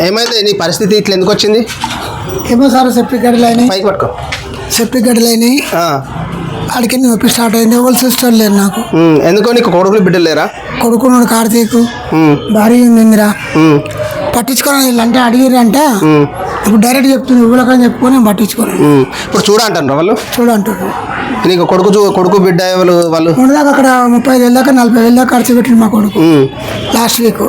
ఏమైంది నీ పరిస్థితి ఇట్లా ఎందుకు వచ్చింది? ఏమో సార్ సెప్టిక్ గడ్డలు అయినాయి. పైకి పట్టుకో. సెప్టిక్ గడ్డలు అయినాయి. ఆడికి నొప్పి స్టార్ట్ అయింది. ఎవరు సిస్టర్ లేరు నాకు. ఎందుకో నీకు కొడుకులు బిడ్డలు లేరా? కొడుకున్నాడు కార్తీక్, భార్య ఉందిరా. పట్టించుకోవాలి వీళ్ళంటే అడిగిరంటే ఇప్పుడు డైరెక్ట్ చెప్తుంది ఇవ్వలేకని చెప్పుకొని నేను పట్టించుకోను. ఇప్పుడు చూడంటారు వాళ్ళు చూడంటారు. నీకు కొడుకు బిడ్డ వాళ్ళు దాకా అక్కడ 35,000 దాకా 40,000 దాకా ఖర్చు పెట్టింది మా కొడుకు లాస్ట్ వీక్.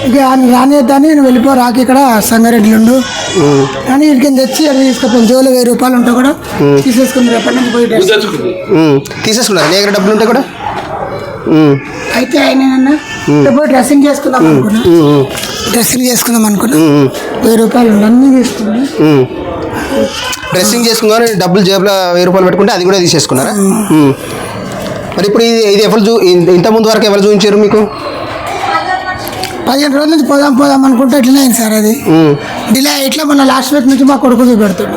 ఇక రానిద్దాన్ని నేను వెళ్ళిపో రాకి ఇక్కడ సంగారెడ్డిలుండు కానీ వీటికి తెచ్చి అది తీసుకుపోయాను. జోలు 1000 రూపాయలు ఉంటే కూడా తీసేసుకుని రేపటి నుంచి పోయి తీసేసుకున్నారు. నీ దగ్గర డబ్బులు ఉంటే కూడా అయితే అయినా పోయి డ్రెస్సింగ్ చేసుకుందాం అనుకున్నా. డ్రెస్సింగ్ చేసుకుందాం అనుకున్నా. 1000 రూపాయలు అన్నీ తీసుకున్నా. డ్రెస్సింగ్ చేసుకున్నారు. డబ్బులు జేబులో 1000 రూపాయలు పెట్టుకుంటే అది కూడా తీసేసుకున్నారా? మరి ఇప్పుడు ఇది ఎవరు ఇంత ముందు వరకు ఎవరు చూపించారు మీకు? 15 రోజుల నుంచి పోదాం అనుకుంటే ఇట్లనే అయింది సార్. అది డిలే ఇట్లా మన లాస్ట్ వీక్ నుంచి మా కొడుకు చూపెడుతుంది.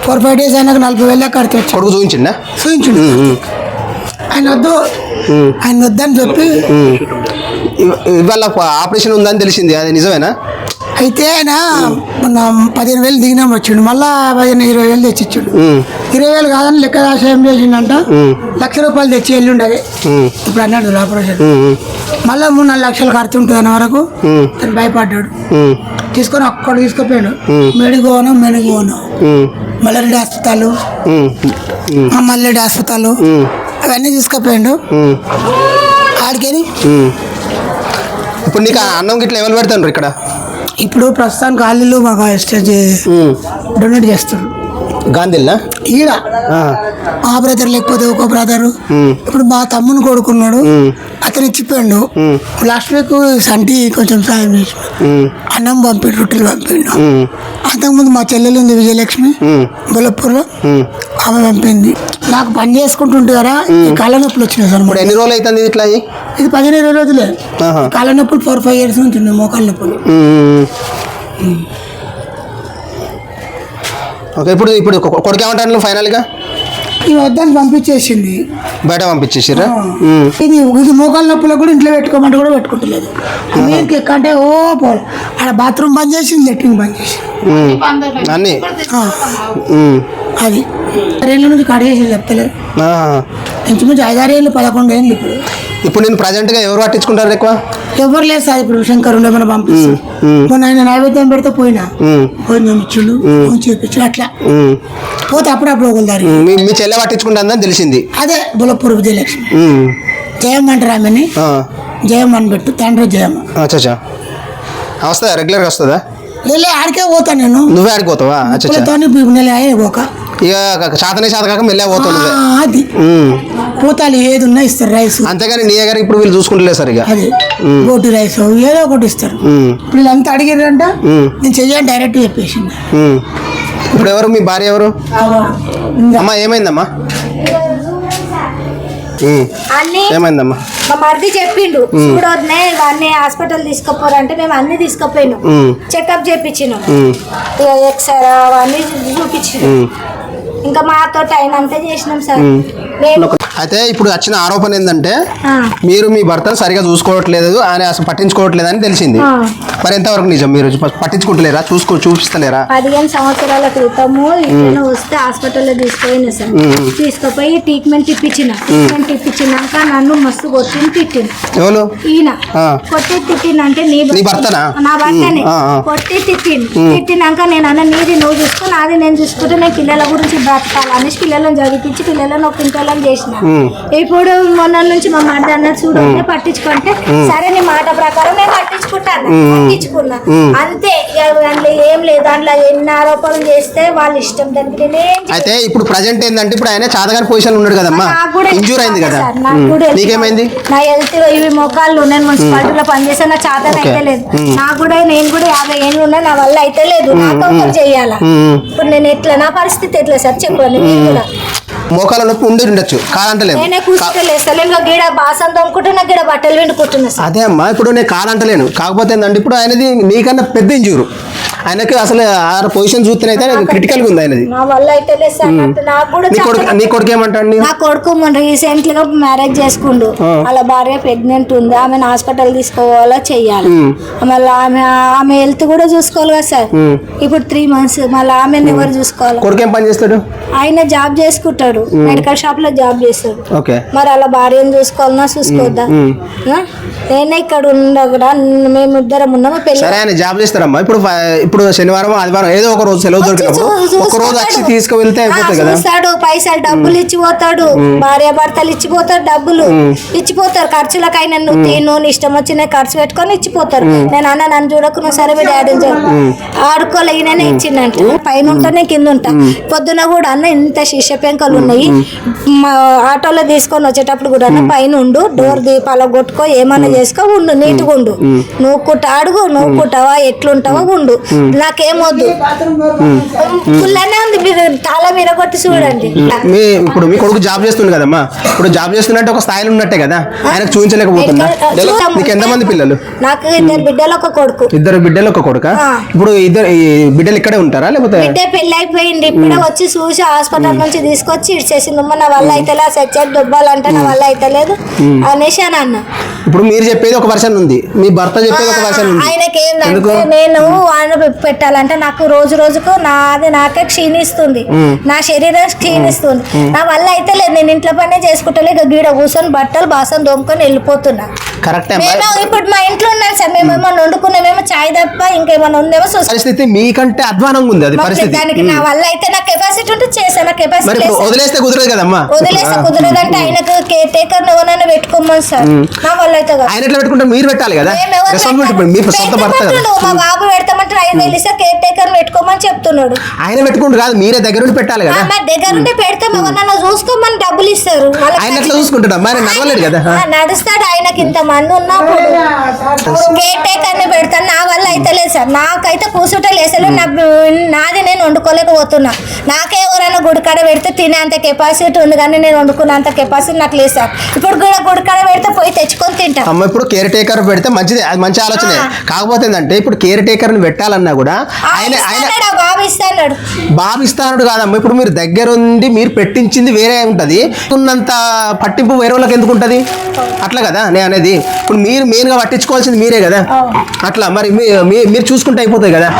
4-5 డేస్ అయినాక 40,000 దాకా ఖర్చు వచ్చి కొడుకు చూపించిండా? చూపించండి. ఆయన వద్దని చెప్పి ఇవాళ ఆపరేషన్ ఉందని తెలిసింది. అది నిజమేనా? అయితే ఆయన మొన్న 15,000 దిగినాం వచ్చిండు. మళ్ళా 20,000 తెచ్చిచ్చాడు. 20,000 కాదని లెక్క రాసి ఏం చేసిండంట 1,00,000 రూపాయలు తెచ్చి వెళ్ళిండు. అదే ఇప్పుడు అన్నాడు ఆపరేషన్. మళ్ళీ 3-4 లక్షలు ఖర్చు ఉంటుంది అన్న వరకు తను భయపడ్డాడు. తీసుకొని అక్కడ తీసుకుపోయాడు. మెడిగోను మల్లారెడ్డి హాస్పిటల్, మల్లారెడ్డి హాస్పిటల్ అవన్నీ తీసుకుపోయాడు. ఆడికని ఇప్పుడు నీకు అన్నం గిట్లా ఎవరు పెడతాను ఇక్కడ? ఇప్పుడు ప్రస్తుతానికి ఆలీలు మాకు ఎక్స్చేంజ్ డొనేట్ చేస్తారు. గాంధీలా ఈడ ఆ బ్రదర్ లేకపోతే ఒక బ్రదరు. ఇప్పుడు మా తమ్ముని కొడుకున్నాడు, అతను ఇచ్చిపోయాడు. లాస్ట్ వీక్ సంటి కొంచెం సాయం చేసి అన్నం పంపిండు, రొట్టెలు పంపిండు. అంతకుముందు మా చెల్లెలు ఉంది విజయలక్ష్మి బొల్లపూర్లో, ఆమె పంపింది. నాకు పని చేసుకుంటుంటే కదా ఈ కాళ్ళ నొప్పులు వచ్చినాయి సార్. ఇప్పుడు ఎన్ని రోజులు అవుతుంది ఇట్లా? ఇది 15-20 రోజులే. కాళ్ళ నొప్పులు 4-5 years నుంచి ఉన్నాయి. మోకాళ్ళ నొప్పులు. ఓకే. ఇప్పుడు కొడుకు ఏమంటాను ఫైనల్గా? ఈ వద్దని పంపించేసింది, బయట పంపించేసారా? ఇది మోకాళ్ళ నొప్పులు కూడా ఇంట్లో పెట్టుకోమంటే కూడా పెట్టుకుంటలేదు. మీకు ఎక్కంటే పోవాలి. ఆడ బాత్రూమ్ బంద్ చేసింది, లెట్రిన్ బంద్ చేసింది అన్నీ. అది 6 ఏళ్ళ నుంచి కడిగేసి చెప్తలేదు. ఇంచుమించు 5-6 ఏళ్ళు 11 ఏళ్ళు. ఇప్పుడు నేను ప్రజెంట్గా ఎవరు పట్టించుకుంటారు ఎక్కువ? ఎవరు లేదు సార్. ఇప్పుడు శంకర్ ఉండేమన్నా పంపిస్తాను. మొన్న ఆయన నైవేద్యం పెడితే పోయినా భోజనం ఇచ్చుడు చూపించు అట్లా పోతే అప్పుడప్పుడు ఒకదారి. మీ చెల్లె పట్టించుకుంటుందని తెలిసింది. అదే బులపూర్ విజయలక్ష్మి జయమ్మ అంటారు ఆమెని. జయమ్మ అని పెట్టు, తండ్రి జయమ్మ. అచ్చా వస్తుందా? రెగ్యులర్గా వస్తుందా? లే ఆడికే పోతా నేను. నువ్వే ఆడిపోతావా? పోక ఇక శాతనే కాక మెల్లే పోతావు. అది పోతాలు ఏది ఉన్నా ఇస్తారు రైస్. అంతేగాని నీ దగ్గర ఇప్పుడు వీళ్ళు చూసుకుంటలేదు సార్. ఇక అది బోటి రైస్ ఏదో ఒకటి ఇస్తారు. వీళ్ళంతా అడిగారంట, నేను చెయ్యని డైరెక్ట్ చెప్పేసింది. ఇప్పుడు ఎవరు మీ భార్య ఎవరు? అమ్మా ఏమైందమ్మా? ఏమైందమ్మా? మా మరిది చెప్పిండు చూడొద్దునే ఇవన్నీ హాస్పిటల్ తీసుకుపోరంటే మేము అన్ని తీసుకుపోయినాం. చెకప్ చేయించినాం, ఎక్స్రే అవన్నీ చూపించినాం. ఇంకా మాతో టైం అంతా చేసినాం సార్. అయితే ఇప్పుడు వచ్చిన ఆరోపణ ఏంటంటే మీరు మీ భర్తను సరిగా చూసుకోవట్లేదు, ఆయన అసలు పట్టించుకోవట్లేదు అని తెలిసింది. మరి ఎంతవరకు నిజం? మీరు పట్టించుకుంటలేరా? చూపిస్తలేరా? 15 సంవత్సరాల క్రితము ఇట్లా వస్తే హాస్పిటల్లో తీసుకుపోయినా సార్. తీసుకుపోయి ట్రీట్మెంట్ ఇప్పించినాక నన్ను మస్తు కొట్టి తిట్టింది. ఎవరు? ఈయన కొట్టి తిట్టిందంటే నీ భర్తనా? నా భర్తనే కొట్టి తిట్టినాక నేను అన్న నీది నువ్వు చూసుకో, నాది నేను చూసుకుంటే నేను పిల్లల గురించి బ్రతకాలని పిల్లలను చదివించి పిల్లలను ఒక ఇంటోళ్ళని చేసిన. ఇప్పుడు మొన్న నుంచి మా మాట అన్నది చూడండి పట్టించుకుంటే సరే నీ మాట ప్రకారం నేను పట్టించుకున్నా అంతే. దాంట్లో ఏం లేదు, దాంట్లో ఎన్ని ఆరోపణలు చేస్తే వాళ్ళ ఇష్టం. దానికి అయితే ఇప్పుడు ప్రజెంట్ ఏంటంటే ఇప్పుడు ఆయన చాతగాని పొజిషన్ ఉన్నాడు కదమ్మా, ఇంజూర్ అయింది కదా, నీకేమైంది? నా హెల్త్ ఇవి మొక్కలు నేను మున్సిపాలిటీలో పనిచేసా, నా చాతన అయితే లేదు. నాకు కూడా నేను కూడా 50 ఏళ్ళు ఉన్నా, నా వల్ల అయితే లేదు. నాకు ఒకరు చెయ్యాలా? ఇప్పుడు నేను ఎట్లా, నా పరిస్థితి ఎట్లా సార్ చెప్పండి మీరు కూడా. మోకాల నొప్పి ఉండి ఉండొచ్చు, కాదంటలేము. నేనే కూర్చుంటలేస్తాను ఇంకా గిడ బాసం తోముకుంటున్నా గిడ బట్టలు పిండుకుంటున్నా సార్. అదే అమ్మా, ఇప్పుడు నేను కాదంటలేను. కాకపోతే ఏంటంటే ఇప్పుడు ఆయనది నీకన్నా పెద్ద ఇంజూరు. ఆయనకి అసలు ఆ పొజిషన్ చూస్తేనైతే క్రిటికల్గా ఉంది ఆయనది. నా వల్ల అయితే లేదు సార్. నాకు కూడా నీ కొడుకు ఏమంటాడు? నా కొడుకు మొన్న రీసెంట్ గా మ్యారేజ్ చేసుకుండు. వాళ్ళ భార్య ప్రెగ్నెంట్ ఉంది, ఆమెను హాస్పిటల్ తీసుకోవాలా చెయ్యాలి. మళ్ళీ ఆమె హెల్త్ కూడా చూసుకోవాలి కదా సార్. ఇప్పుడు 3 months మళ్ళీ ఆమెను ఎవరు చూసుకోవాలి? కొడుకు ఏం పని చేస్తాడు? ఆయన జాబ్ చేసుకుంటాడు, మెడికల్ షాప్ లో జాబ్ చేస్తాడు. ఓకే, మరి అలా భార్యను చూసుకోవాలన్నా చూసుకోవద్దా? నేనే ఇక్కడ ఉండగా మేము ఇద్దరం ఉన్నాము. సరే, ఆయన జాబ్ చేస్తారమ్మా. ఇప్పుడు శనివారం ఆదివారం ఏదో ఒక రోజు సెలవు దొరికినప్పుడు ఒక రోజు వచ్చి తీసుకువెళ్తే అయిపోతుంది కదా. చూస్తాడు, పైసలు డబ్బులు ఇచ్చిపోతాడు, భార్య భర్తలు ఇచ్చిపోతారు, డబ్బులు ఇచ్చిపోతారు. ఖర్చులకైనా నువ్వు తిను, నీ ఇష్టం వచ్చిన ఖర్చు పెట్టుకొని ఇచ్చిపోతారు. నేను అన్న నన్ను చూడకున్నా సరే మీ డాడీ ఆడుకోలే, ఈయననే ఇచ్చిందంట. పైన ఉంటానే కింద ఉంటా. పొద్దున కూడా అన్న ఇంత శిష్య పెంకలు ఉన్నాయి, మా ఆటోలో తీసుకొని వచ్చేటప్పుడు కూడా అన్న పైన ఉండు, డోర్ దీపాల కొట్టుకో, ఏమన్నా చేసుకో, ఉండు, నీట్గా ఉండు. నువ్వు కుట్ట అడుగు, నువ్వు కుట్టవా, ఎట్లుంటావా ఉండు, నాకేమొద్దు. పుల్లనే ఉంది, మీరు తాళ మీద కొట్టి చూడండి. ఇప్పుడు మీ కొడుకు జాబ్ చేస్తుంది కదమ్మా. ఇప్పుడు జాబ్ చేస్తున్నట్టే ఒక స్థాయిలో ఉన్నట్టే కదా, ఆయనకు చూపించలేకపోతున్నా. నీకు ఎంతమంది పిల్లలు? నాకు 2 బిడ్డలు, ఒక కొడుకు. 2 బిడ్డలు, ఒక కొడుక. ఇప్పుడు బిడ్డలు ఇక్కడే ఉంటారా లేకపోతే? బిడ్డ పెళ్లి అయిపోయింది, ఇప్పుడే వచ్చి చూసి హాస్పిటల్ నుంచి తీసుకొచ్చి ఇచ్చేసింది. నా వల్ల అయితే సెచ్చర్ దొబ్బాలంటే నా వల్ల అయితే లేదు అనేసి అని అన్న. ఇప్పుడు మీరు చెప్పేది ఒక వర్షన్ ఉంది, మీ భర్త చెప్పేది ఒక వర్షన్ ఉంది. ఆయనకి ఏంటంటే నేను ఆయన పెట్టాలంటే నాకు రోజు రోజుకు నాకే క్షీణిస్తుంది, నా శరీరం క్షీణిస్తుంది. నా వల్ల అయితే లేదు, నేను ఇంట్లో పనే చేసుకుంటలే, ఇక గీడ కూర్చొని బట్టలు బాసం దోముకొని వెళ్ళిపోతున్నా. కరెక్ట్. ఇప్పుడు మా ఇంట్లో ఉన్నాను సార్, మేమేమో వండుకున్నామేమో చాయ్ తప్ప ఇంకేమన్నా ఉందేమో. పరిస్థితి మీకంటే అధ్వానంగా ఉంది అది పరిస్థితి. దానికి నా వల్ల అయితే నా కెపాసిటీ ఉంటే చేశాను, నా కెపాసిటీ వదిలేస్తే కుదరదు కదమ్మా. వదిలేస్తే కుదరదంటే ఆయనకు కేర్ టేకర్ ఎవరైనా పెట్టుకోమని సార్. నా వల్ల అయితే ఆయన ఎట్లా పెట్టుకుంటే మీరు పెట్టాలి కదా, మీరు సొంత భర్త కదా. మా బాబు పెడతామంటే 5,000 ఇస్తే కేర్ టేకర్ పెట్టుకోమని చెప్తున్నాడు. ఆయన పెట్టుకుంటారు కాదు, మీరే దగ్గర ఉండి పెట్టాలి కదా. దగ్గర ఉంటే పెడతాం, ఎవరన్నా చూసుకోమని డబ్బులు ఇస్తారు. ఆయన ఎట్లా చూసుకుంటాడు? ఆయన నడవలేడు కదా. నడుస్తాడు, ఆయనకి ఇంతమంది ఉన్నప్పుడు కేర్ టేకర్ ని పెడతాను. నా వల్ల అయితే లేదు సార్, నాకైతే కూసుట లేసలు. నాది నేను వండుకోలేకపోతున్నా. నాకే ఎవరైనా గుడికాడ పెడితే తినే అంత కెపాసిటీ ఉంది, కానీ నేను వండుకునే అంత కెపాసిటీ నాకు లేదు సార్. ఇప్పుడు కూడా గుడికాడ పెడితే పోయి తెచ్చుకొని తింటా. అమ్మ, ఇప్పుడు కేర్ టేకర్ పెడితే మంచిది, అది మంచి ఆలోచనే. కాకపోతే ఏంటంటే ఇప్పుడు కేర్ టేకర్ ని పెట్టాలన్నా కూడా ఆయన బాబు ఇస్తాడు కాదమ్మా. ఇప్పుడు మీరు దగ్గర ఉండి మీరు పెట్టించింది వేరే ఉంటది, ఉన్నంత పట్టింపు వేరే వాళ్ళకి ఎందుకు ఉంటది? అట్లా కదా నేను అనేది. ఇప్పుడు మీరు మెయిన్ గా పట్టించుకోవాల్సింది మీరే కదా. అట్లా మరి మీరు చూసుకుంటే అయిపోతాయి కదా.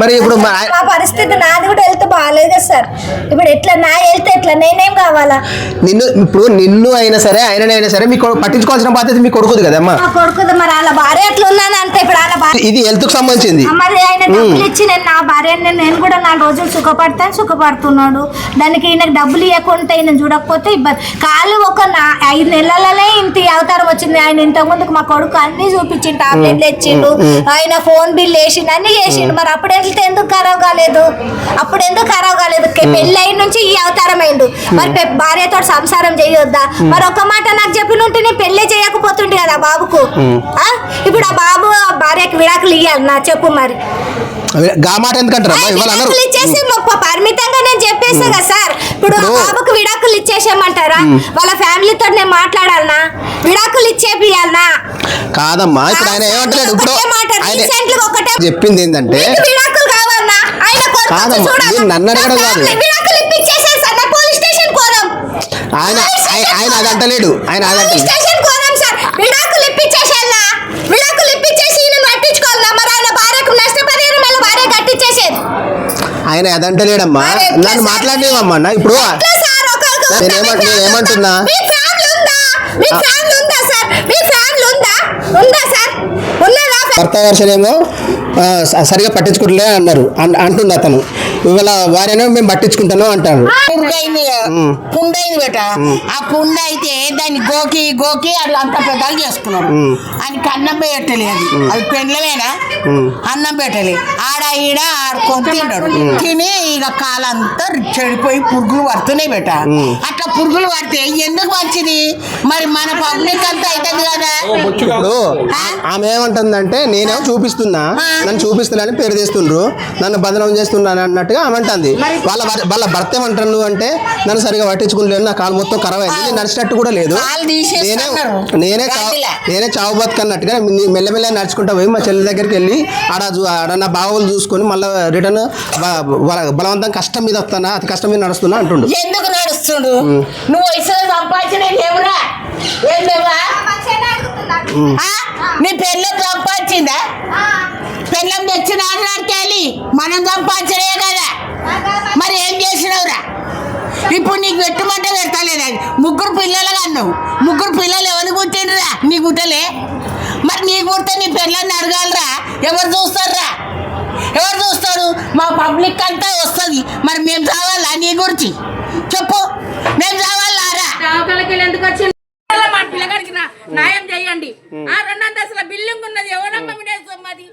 మరి ఇప్పుడు మా పరిస్థితి నాది కూడా హెల్త్ బాగాలేదు కదా సార్. ఇప్పుడు ఎట్లా నా హెల్త్ ఎట్లా, నేనేం కావాలా? నిన్ను అయినా సరే ఆయనైనా సరే మీకు పట్టించుకోవాల్సిన బాధ్యత మీ కొడుకుది కదమ్మా. కొడుకుది, మరి వాళ్ళ భార్య ఎట్లా ఉన్నాను అంతే. ఇప్పుడు వాళ్ళ భార్య ఇది హెల్త్ కు సంబంధించింది. మరి ఆయన డబ్బులు ఇచ్చి నా భార్యని నేను కూడా 4 రోజులు సుఖపడుతున్నాడు. దానికి ఈయనకు డబ్బులు ఇవ్వకుంటే ఈయన చూడకపోతే ఇబ్బంది. కాలు ఒక 5 నెలలనే ఇంత అవతారం వచ్చింది. ఆయన ఇంతకుముందుకు మా కొడుకు అన్ని చూపించిండు, టాబ్లెట్లు ఇచ్చిండు, ఆయన ఫోన్ బిల్ వేసిండు, అన్ని చేసిండు. మరి అప్పుడు వెళ్తే ఎందుకు ఖరాబ్ కాలేదు? పెళ్లి అయిన నుంచి ఈ అవతారం అయిండు. మరి భార్యతో సంసారం చేయొద్దా? మరి ఒక మాట నాకు చెప్పిన ఉంటే నేను పెళ్లి చేయకపోతుండే కదా బాబుకు. ఇప్పుడు ఆ బాబు భార్యకి విడాకులు ఇయ్యాలి నా చెప్పు. మరి ఇచ్చేసి పరిమితంగా నేను చెప్పేస్తా కదా సార్. ఇప్పుడు బాబుకు విడాకులు ఇచ్చేసేయమంటారా? వాళ్ళ ఫ్యామిలీతో నేను మాట్లాడాలనా? విడాకులు ఇచ్చేపియాలనా? కాదమ్మా, ఇప్పుడు ఆయన ఏమంటాడు? ఇప్పుడు ఒకటే చెప్పింది ఏంటంటే విడాకులు కావాలన్నా ఆయన నన్ను అడగడం కాదు, విడాకులు ఇప్పించేసే సార్, నా పోలీస్ స్టేషన్ కోదాం. ఆయన అది అంటలేడు. ఆయన స్టేషన్ కోదాం సార్, విడాకులు ఇప్పించేసేయాలనా? విడాకులు ఇప్పించేసి ఈయన పట్టించుకోవాలన్నా? మరి ఆయన భార్యకు నష్టపరిహారం మళ్ళీ భార్య కట్టించేసేది. ఆయన అదంటలేడమ్మా, నన్ను మాట్లాడలేవమ్మా. ఇప్పుడు నేనేమంటున్నా, భర్త వర్షనేమో సరిగా పట్టించుకుంటలే అన్నారు అంటుంది అతను. ఇవాళ వారేనో మేము పట్టించుకుంటాను అంటారు. పుండైంది బేట, ఆ పుండ అయితే దాన్ని గోకి అట్లా అంత పెద్దగా చేసుకున్నాడు. ఆయనకి అన్నం పెట్టలేదు, అది పెండ్లమేనా అన్నం పెట్టలే. ఆడ ఈడ ఆడుకొని తిన్నాడు. తిని ఇక కాలంతా చెడిపోయి పురుగులు పడుతున్నాయి బేట. అట్లా పురుగులు పడితే ఎందుకు మంచిది? మరి మన పబ్లిక్ అంతా అవుతుంది కదా. ఇప్పుడు ఆమె ఏమంటుందంటే నేనేమో చూపిస్తున్నా, నన్ను చూపిస్తున్నా అని పేరు తీస్తుండ్రు, నన్ను బదనం చేస్తున్నాను అన్నట్టు అన్నట్టుగా ఆమె అంటుంది. వాళ్ళ భర్త ఏమంటాడు అంటే నన్ను సరిగా పట్టించుకోలేదు, నా కాలు మొత్తం ఖరాబ్ అయింది, నేను నడిచినట్టు కూడా లేదు, కాలు తీసేస్తున్నారు. నేనే చావు బతుకన్నట్టుగా మెల్లమెల్ల నడుచుకుంటా పోయి మా చెల్లి దగ్గరికి వెళ్ళి ఆడ నా బావలు చూసుకొని మళ్ళీ రిటర్న్ బలవంతం కష్టం మీద వస్తానా, అతి కష్టం మీద నడుస్తున్నా అంటుండు. ఎందుకు నడుస్తుండు? నువ్వు వయసులో సంపాదించిన లేవురా, ఏం లేవా? నీ పెళ్ళం సంపాదించిందా? పెళ్ళం తెచ్చిన ఆడకెళ్ళి మనం సంపాదించలే కదా, మరి ఏం చేసినావురా? ఇప్పుడు నీకు పెట్టమంటే పెడతలేదు. అది 3 పిల్లలుగా అన్నావు, 3 పిల్లలు ఎవరు పుట్టిండ్రా? నీ గుట్టలే. మరి నీ గుర్తే నీ పిల్లల్ని అడగాలరా? ఎవరు చూస్తారా? ఎవరు చూస్తారు? మా పబ్లిక్ అంతా వస్తుంది. మరి మేము చావాలా? నీ గురించి చెప్పు, మేము చావాలారా? ఎందుకు వచ్చి మా పిల్లగాడికి న్యాయం చేయండి. ఆ 2 అంతస్తుల బిల్డింగ్ ఉన్నది, ఎవరమ్మా సొమ్మది?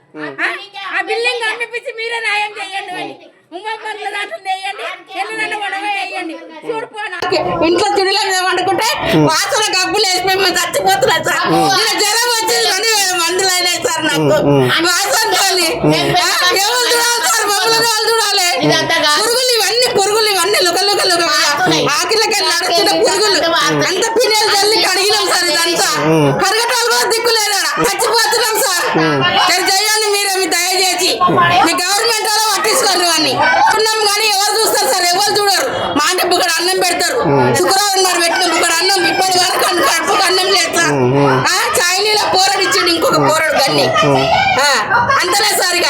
ఆ బిల్డింగ్ అమ్మిపించి మీరే న్యాయం చేయండి అని ఉమ్మల దాంట్లో వేయండి, ఎల్లునన్న గొడవ వేయండి. చూడిపోనా ఇంట్లో తినలేదు వండుకుంటే వాసన గబ్బులు వేసిపోయి మేము చచ్చిపోతున్నాం సార్. ఇలా జ్వరం వచ్చింది అని మందులు అయినాయి సార్ నాకు. వాసన చూడాలి, ఎవరు చూడాలి సార్? మమ్మల్ని వాళ్ళు చూడాలి. పురుగులు ఇవన్నీ లుకలు ఆకిలకి నడుస్తున్న పురుగులు అంత పిల్లలు తల్లి కడిగినాం సార్. ఇదంతా కరగటాలు కూడా దిక్కు లేదా, చచ్చిపోతున్నాం సార్. చేయండి మీరే, మీ దయచేసి మీ గవర్నమెంట్ అలా పట్టించుకోండి అన్ని ఉన్నాం కానీ ఎవరు చూస్తారు సార్? ఎవరు చూడరు. మా అంటే బుక్కడ అన్నం పెడతారు, శుక్రవారం నాడు పెట్టిన బుక్కడ అన్నం ఇప్పటి వరకు కడుపుకు అన్నం లేదు సార్. చాయనీలో పోరాడు ఇచ్చిండు, ఇంకొక పోరాడు గన్ని అంతనే సార్. ఇక